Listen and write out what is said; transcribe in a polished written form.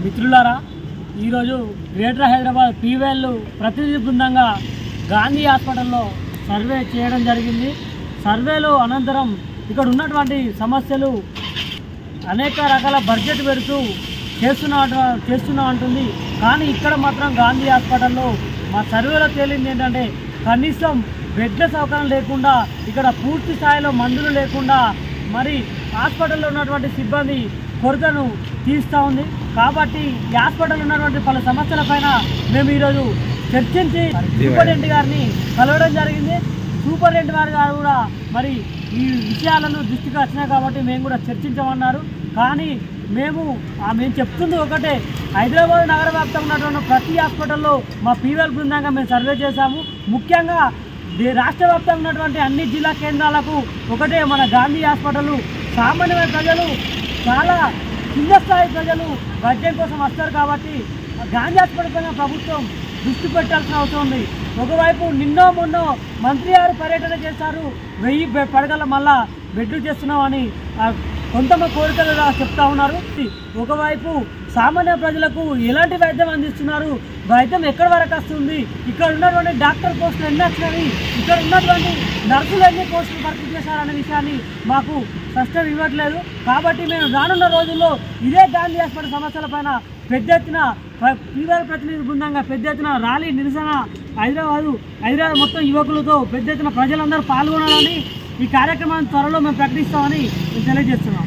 మిత్రులారా, ఈరోజు greater Hyderabad PVL ప్రతినిధి బృందంగా గాంధీ హాస్పిటల్లో సర్వే చేయడం జరిగింది. సర్వేలో అనంతరం ఇక్కడ ఉన్నటువంటి సమస్యలు అనేక రకాల బడ్జెట్ పెడుతూ చేస్తున్నా అంటుంది. కానీ ఇక్కడ మాత్రం గాంధీ హాస్పిటల్లో మా సర్వేలో తేలింది ఏంటంటే కనీసం బెడ్ల సౌకర్యం లేకుండా, ఇక్కడ పూర్తి స్థాయిలో మందులు లేకుండా, మరి హాస్పిటల్లో ఉన్నటువంటి సిబ్బంది కొరతను తీస్తూ ఉంది. కాబట్టి ఈ హాస్పిటల్లో ఉన్నటువంటి పలు సమస్యలపైన మేము ఈరోజు చర్చించి సూపరింటెండెంట్ గారిని కలవడం జరిగింది. సూపరింటెండెంట్ గారు కూడా మరి ఈ విషయాలను దృష్టికి వచ్చినాయి కాబట్టి మేము కూడా చర్చించమన్నారు. కానీ మేము చెప్తుంది ఒకటే, హైదరాబాద్ నగర వ్యాప్తంగా ఉన్నటువంటి ప్రతి హాస్పిటల్లో మా పీవీఎల్ బృందంగా మేము సర్వే చేశాము. ముఖ్యంగా రాష్ట్ర వ్యాప్తంగా ఉన్నటువంటి అన్ని జిల్లా కేంద్రాలకు ఒకటే మన గాంధీ హాస్పిటల్. సామాన్యమైన ప్రజలు, చాలా కింద స్థాయి ప్రజలు వైద్యం కోసం వస్తారు కాబట్టి గాంధీ హాస్పిటల్ పైన ప్రభుత్వం దృష్టి పెట్టాల్సిన అవసరం ఉంది. ఒకవైపు నిన్నో మొన్నో మంత్రి గారు పర్యటన చేశారు, 1000 పడగల మళ్ళా బెడ్లు చేస్తున్నామని కొంతమంది కోరికలుగా చెప్తా ఉన్నారు. ఒకవైపు సామాన్య ప్రజలకు ఎలాంటి వైద్యం అందిస్తున్నారు, వైద్యం ఎక్కడి వరకు వస్తుంది, ఇక్కడ ఉన్నటువంటి డాక్టర్ పోస్టులు ఎన్ని వచ్చినవి, ఇక్కడ ఉన్నటువంటి నర్సులు ఎన్ని పోస్టులు భర్తీ చేశారనే విషయాన్ని మాకు స్పష్టం ఇవ్వట్లేదు. కాబట్టి మేము రానున్న రోజుల్లో ఇదే గాంధీ హాస్పిటల్ సమస్యలపైన పెద్ద ఎత్తున పీవీఎల్ ప్రతినిధి బృందంగా పెద్ద ఎత్తున ర్యాలీ నిరసన హైదరాబాద్ మొత్తం యువకులతో పెద్ద ఎత్తున ప్రజలందరూ పాల్గొనాలని, ఈ కార్యక్రమాన్ని త్వరలో మేము ప్రకటిస్తామని తెలియజేస్తున్నాం.